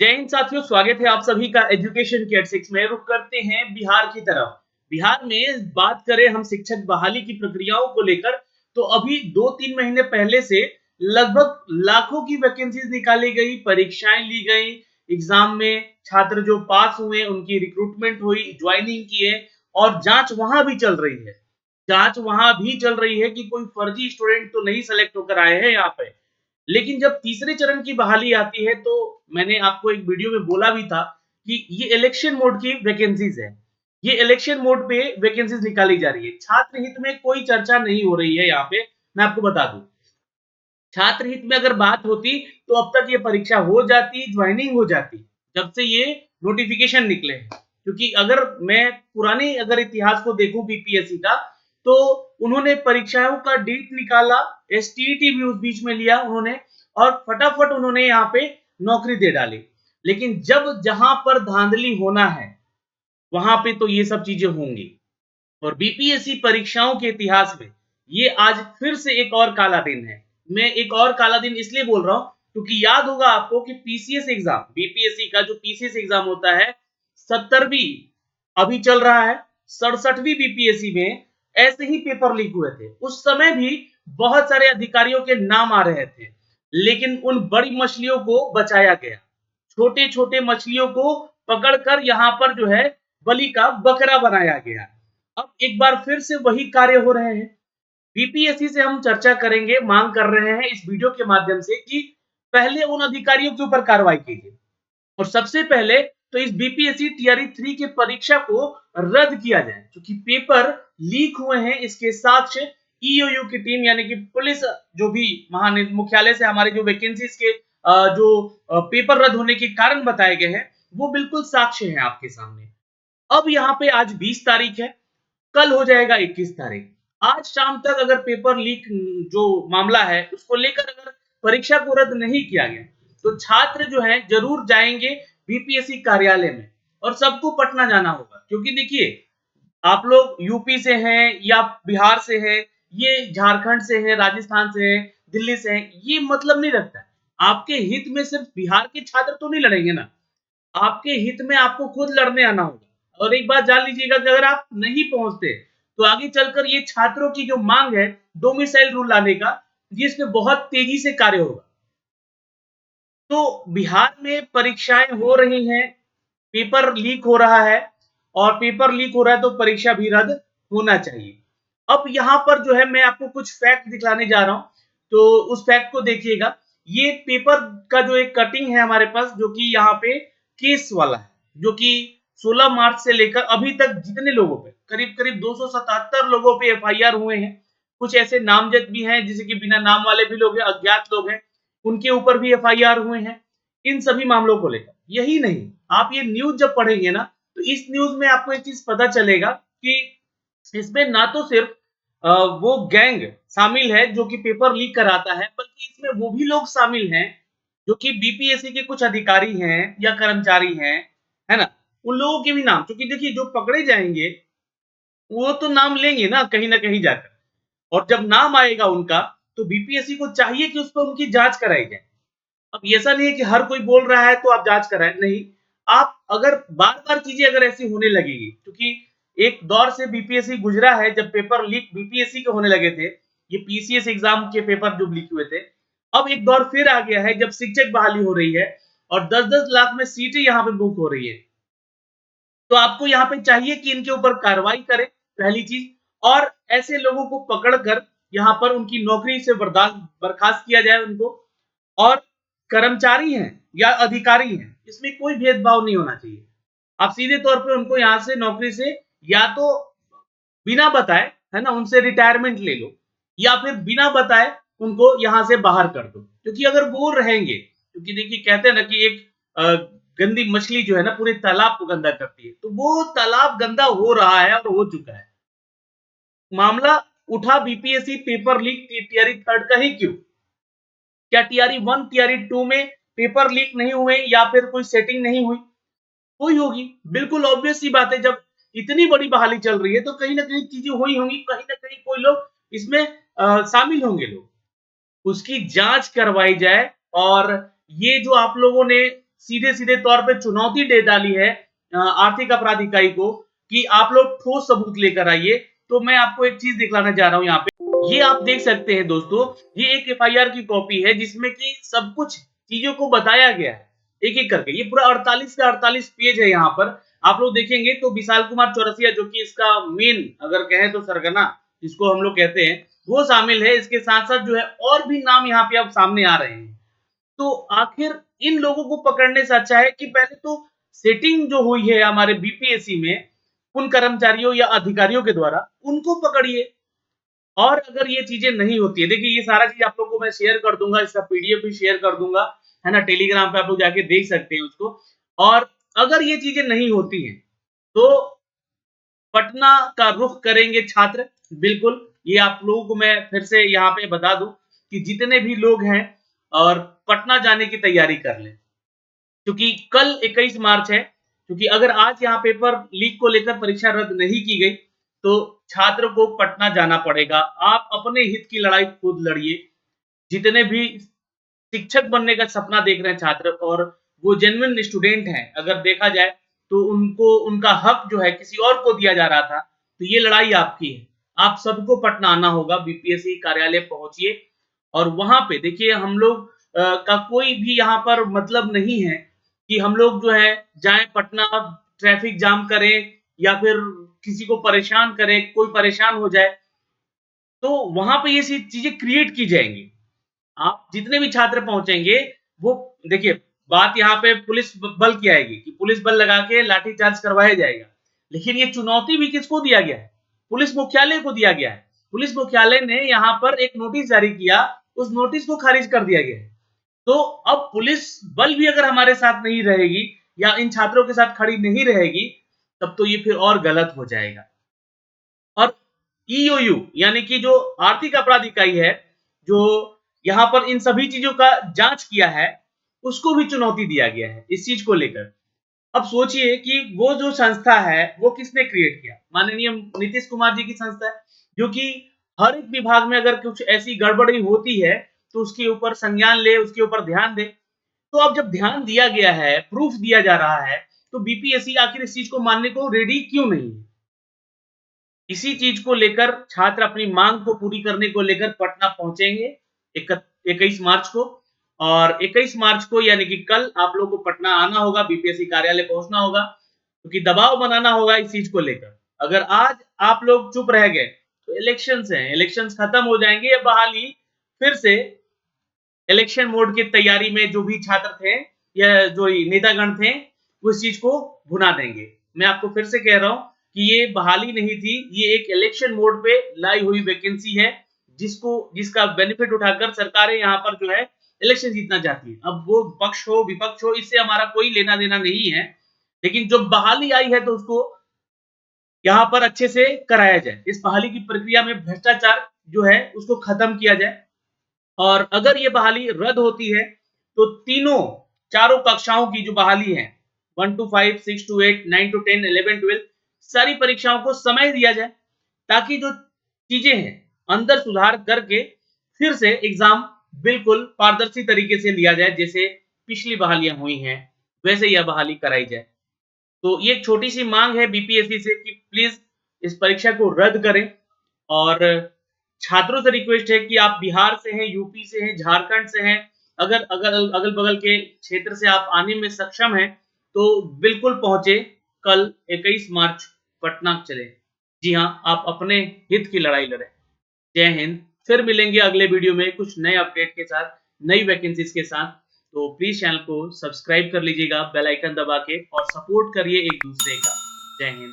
जय हिंद साथियों, स्वागत है आप सभी का एजुकेशन केयर 6 में। रुक करते हैं बिहार की तरफ। बिहार में बात करें हम शिक्षक बहाली की प्रक्रियाओं को लेकर, तो अभी 2-3 महीने पहले से लगभग लाखों की वैकेंसीज निकाली गई, परीक्षाएं ली गई, एग्जाम में छात्र जो पास हुए उनकी रिक्रूटमेंट हुई, ज्वाइनिंग किए और जांच वहां भी चल रही है। जांच वहां भी चल रही है कि कोई फर्जी स्टूडेंट तो नहीं सेलेक्ट होकर आए हैं यहाँ पे। लेकिन जब तीसरे चरण की बहाली आती है तो मैंने आपको एक वीडियो में बोला भी था कि ये इलेक्शन मोड की वैकेंसीज है। ये इलेक्शन मोड पे वैकेंसीज निकाली जा रही है। छात्र हित में कोई चर्चा नहीं हो रही है यहाँ पे। मैं आपको बता दूं, छात्र हित में अगर बात होती तो अब तक ये परीक्षा हो जाती, ज्वाइनिंग हो जाती, जब से ये नोटिफिकेशन निकले हैं। क्योंकि अगर मैं पुराने अगर इतिहास को देखूं बीपीएससी का, तो उन्होंने परीक्षाओं का डेट निकाला, एसटीईटी भी उस बीच में लिया उन्होंने, और फटाफट उन्होंने यहाँ पे नौकरी दे डाली। लेकिन जब जहां पर धांधली होना है वहां पे तो ये सब चीजें होंगी। और बीपीएससी परीक्षाओं के इतिहास में ये आज फिर से एक और काला दिन है। मैं एक और काला दिन इसलिए बोल रहा हूं क्योंकि याद होगा आपको कि पीसीएस एग्जाम, बीपीएससी का जो पीसीएस एग्जाम होता है, 70वीं अभी चल रहा है, 67वीं बीपीएससी में ऐसे ही पेपर लीक हुए थे। उस समय भी बहुत सारे अधिकारियों के नाम आ रहे थे, लेकिन उन बड़ी मछलियों को बचाया गया। छोटे छोटे मछलियों को पकड़कर यहां पर जो है बलि का बकरा बनाया गया। अब एक बार फिर से वही कार्य हो रहे हैं। बीपीएससी से हम चर्चा करेंगे, मांग कर रहे हैं इस वीडियो के माध्यम से कि पहले उन अधिकारियों के ऊपर कार्रवाई कीजिए और सबसे पहले तो इस बीपीएससी टीआरई 3 की परीक्षा को रद्द किया जाए। क्योंकि पेपर लीक हुए हैं, इसके साक्ष्य ईओयू की टीम यानी कि पुलिस जो भी मुख्यालय से हमारे जो वैकेंसीज के जो पेपर रद्द होने के कारण बताए गए हैं, वो बिल्कुल साक्ष्य हैं आपके सामने। अब यहाँ पे आज 20 तारीख है, कल हो जाएगा 21 तारीख। आज शाम तक अगर पेपर लीक जो मामला है उसको लेकर अगर परीक्षा को रद्द नहीं किया गया तो छात्र जो है जरूर जाएंगे बीपीएससी कार्यालय में और सबको पटना जाना होगा। क्योंकि देखिए, आप लोग यूपी से हैं या बिहार से हैं, ये झारखंड से है, राजस्थान से है, दिल्ली से है, ये मतलब नहीं रखता है। आपके हित में सिर्फ बिहार के छात्र तो नहीं लड़ेंगे ना, आपके हित में आपको खुद लड़ने आना होगा। और एक बात जान लीजिएगा कि अगर आप नहीं पहुंचते तो आगे चलकर ये छात्रों की जो मांग है डोमिसाइल रूल लाने का, जिसमें बहुत तेजी से कार्य होगा। तो बिहार में परीक्षाएं हो रही हैं, पेपर लीक हो रहा है, और पेपर लीक हो रहा है तो परीक्षा भी रद्द होना चाहिए। अब यहाँ पर जो है मैं आपको कुछ फैक्ट दिखलाने जा रहा हूं, तो उस फैक्ट को देखिएगा। ये पेपर का जो एक कटिंग है हमारे पास, जो कि यहाँ पे केस वाला है, जो कि 16 मार्च से लेकर अभी तक जितने लोगों पे करीब करीब 277 लोगों पे एफआईआर हुए हैं। कुछ ऐसे नामजद भी हैं, जैसे कि बिना नाम वाले भी लोग हैं, अज्ञात लोग हैं, उनके ऊपर भी एफआईआर हुए हैं इन सभी मामलों को लेकर। यही नहीं, आप ये न्यूज जब पढ़ेंगे ना, तो इस न्यूज में आपको एक चीज पता चलेगा कि इसमें ना तो सिर्फ वो गैंग शामिल है जो कि पेपर लीक कराता है, बल्कि इसमें वो भी लोग शामिल हैं जो कि बीपीएससी के कुछ अधिकारी हैं या कर्मचारी हैं, है ना। उन लोगों के भी नाम, क्योंकि देखिए जो पकड़े जाएंगे वो तो नाम लेंगे ना कहीं जाकर, और जब नाम आएगा उनका तो बीपीएससी को चाहिए कि उस पर उनकी जांच कराई जाए। अब ऐसा नहीं है कि हर कोई बोल रहा है तो आप जांच कराएं, नहीं। आप अगर बार बार चीजें अगर ऐसी होने लगेगी, क्योंकि एक दौर से बीपीएससी गुजरा है जब पेपर लीक बीपीएससी के होने लगे थे, ये पीसीएस एग्जाम के पेपर जो लीक हुए थे। अब एक दौर फिर आ गया है जब शिक्षक बहाली हो रही है और 10-10 लाख में सीटें यहाँ पे बुक हो रही है। तो आपको यहाँ पे चाहिए कि इनके ऊपर कार्रवाई करें, पहली चीज, और ऐसे लोगों को पकड़कर यहाँ पर उनकी नौकरी से बर्खास्त किया जाए उनको। और कर्मचारी हैं या अधिकारी हैं, इसमें कोई भेदभाव नहीं होना चाहिए। आप सीधे तौर पे उनको यहाँ से नौकरी से या तो बिना बताए, है ना, उनसे रिटायरमेंट ले लो, या फिर बिना बताए उनको यहाँ से बाहर कर दो। क्योंकि अगर वो रहेंगे, क्योंकि देखिए कहते हैं ना कि एक गंदी मछली जो है ना पूरे तालाब को गंदा करती है, तो वो तालाब गंदा हो रहा है और हो चुका है। मामला उठा बीपीएससी पेपर लीक टीआरई 3 का ही क्यों? क्या टीआरई 1 टीआरई 2 में पेपर लीक नहीं हुए या फिर कोई सेटिंग नहीं हुई? हुई होगी, बिल्कुल ऑब्वियस सी बात है। जब इतनी बड़ी बहाली चल रही है तो कहीं ना कहीं चीजें हुई होंगी, कहीं ना कहीं कोई लोग इसमें शामिल होंगे लोग। उसकी जांच करवाई जाए। और ये जो आप लोगों ने सीधे सीधे तौर पे चुनौती दे डाली है आर्थिक अपराध इकाई को कि आप लोग ठोस सबूत लेकर आइए। तो मैं आपको एक चीज दिखलाना चाह रहा हूं यहाँ पे, ये आप देख सकते हैं दोस्तों, ये एक एफआईआर की कॉपी है जिसमें कि सब कुछ चीजों को बताया गया है एक एक करके। ये पूरा 48 का 48 पेज है। यहाँ पर आप लोग देखेंगे तो विशाल कुमार चौरसिया, जो कि इसका मेन अगर कहें तो सरगना जिसको हम लोग कहते हैं, वो शामिल है। इसके साथ साथ जो है और भी नाम यहाँ पे अब सामने आ रहे हैं। तो आखिर इन लोगों को पकड़ने से अच्छा है कि पहले तो सेटिंग जो हुई है हमारे बीपीएससी में उन कर्मचारियों या अधिकारियों के द्वारा, उनको पकड़िए। और अगर ये चीजें नहीं होती है, देखिए ये सारा चीज आप लोगों को मैं शेयर कर दूंगा, इसका पीडीएफ भी शेयर कर दूंगा, है ना, टेलीग्राम पे आप लोग जाके देख सकते हैं उसको। और अगर ये चीजें नहीं होती हैं तो पटना का रुख करेंगे छात्र, बिल्कुल। ये आप लोगों को मैं फिर से यहाँ पे बता दूं कि जितने भी लोग हैं और पटना जाने की तैयारी कर लें, क्योंकि कल 21 मार्च है। क्योंकि अगर आज यहाँ पेपर लीक को लेकर परीक्षा रद्द नहीं की गई तो छात्र को पटना जाना पड़ेगा। आप अपने हित की लड़ाई खुद लड़िए। जितने भी शिक्षक बनने का सपना देख रहे हैं छात्र और वो जेन्युइन स्टूडेंट हैं, अगर देखा जाए तो उनको उनका हक जो है किसी और को दिया जा रहा था, तो ये लड़ाई आपकी है। आप सबको पटना आना होगा, बीपीएससी कार्यालय पहुंचिए और वहां पे देखिए हम लोग का कोई भी यहाँ पर मतलब नहीं है कि हम लोग जो है जाएं पटना, ट्रैफिक जाम करें या फिर किसी को परेशान करें, कोई परेशान हो जाए तो वहां पे ये चीजें क्रिएट की जाएंगी। आप जितने भी छात्र पहुंचेंगे वो देखिए, बात यहाँ पे पुलिस बल की आएगी कि पुलिस बल लगा के लाठीचार्ज करवाया जाएगा, लेकिन ये चुनौती भी किसको दिया गया है? पुलिस मुख्यालय को दिया गया है। पुलिस मुख्यालय ने यहाँ पर एक नोटिस जारी किया, उस नोटिस को खारिज कर दिया गया है। तो अब पुलिस बल भी अगर हमारे साथ नहीं रहेगी या इन छात्रों के साथ खड़ी नहीं रहेगी, तब तो ये फिर और गलत हो जाएगा। और ईओयू यानी कि जो आर्थिक अपराध इकाई है, जो यहाँ पर इन सभी चीजों का जांच किया है, उसको भी चुनौती दिया गया है इस चीज को लेकर। अब सोचिए कि वो जो संस्था है वो किसने क्रिएट किया? माननीय नीतीश कुमार जी की संस्था है, जो कि हर एक विभाग में अगर कुछ ऐसी गड़बड़ी होती है तो उसके ऊपर संज्ञान ले, उसके ऊपर ध्यान दे। तो अब जब ध्यान दिया गया है, प्रूफ दिया जा रहा है, तो बीपीएससी आखिर इस चीज को मानने को रेडी क्यों नहीं है? इसी चीज को लेकर छात्र अपनी मांग को पूरी करने को लेकर पटना पहुंचेंगे 21 मार्च को। और 21 मार्च को यानी कि कल आप लोगों को पटना आना होगा, बीपीएससी कार्यालय पहुंचना होगा, क्योंकि दबाव बनाना होगा इस चीज को लेकर। अगर आज आप लोग चुप रह गए तो इलेक्शंस हैं, इलेक्शंस खत्म हो जाएंगे, या बहाली फिर से इलेक्शन मोड की तैयारी में जो भी छात्र थे या जो नेतागण थे वो इस चीज को भुना देंगे। मैं आपको फिर से कह रहा हूं कि ये बहाली नहीं थी, ये एक इलेक्शन मोड पे लाई हुई वैकेंसी है, जिसका बेनिफिट उठाकर सरकारें यहाँ पर जो है इलेक्शन जीतना चाहती है। अब वो पक्ष हो विपक्ष हो, इससे हमारा कोई लेना देना नहीं है, लेकिन जो बहाली आई है तो उसको यहाँ पर अच्छे से कराया जाए। इस बहाली की प्रक्रिया में भ्रष्टाचार जो है उसको खत्म किया जाए। और अगर ये बहाली रद्द होती है तो चारों कक्षाओं की जो बहाली है 1 to 5, 6 to 8, 9 to 10, 11, 12 सारी परीक्षाओं को समय दिया जाए, ताकि जो चीजें हैं अंदर सुधार करके फिर से एग्जाम बिल्कुल पारदर्शी तरीके से लिया जाए, जैसे पिछली बहालियां हुई हैं वैसे यह बहाली कराई जाए। तो ये एक छोटी सी मांग है बीपीएससी से कि प्लीज इस परीक्षा को रद्द करें। और छात्रों से रिक्वेस्ट है कि आप बिहार से हैं, यूपी से हैं, झारखंड से हैं, अगर अगल बगल के क्षेत्र से आप आने में सक्षम हैं तो बिल्कुल पहुंचे, कल 21 मार्च पटना चले। जी हाँ, आप अपने हित की लड़ाई लड़े। जय हिंद। फिर मिलेंगे अगले वीडियो में कुछ नए अपडेट के साथ, नई वैकेंसीज के साथ। तो प्लीज चैनल को सब्सक्राइब कर लीजिएगा बेल आइकन दबा के और सपोर्ट करिए एक दूसरे का। जय हिंद।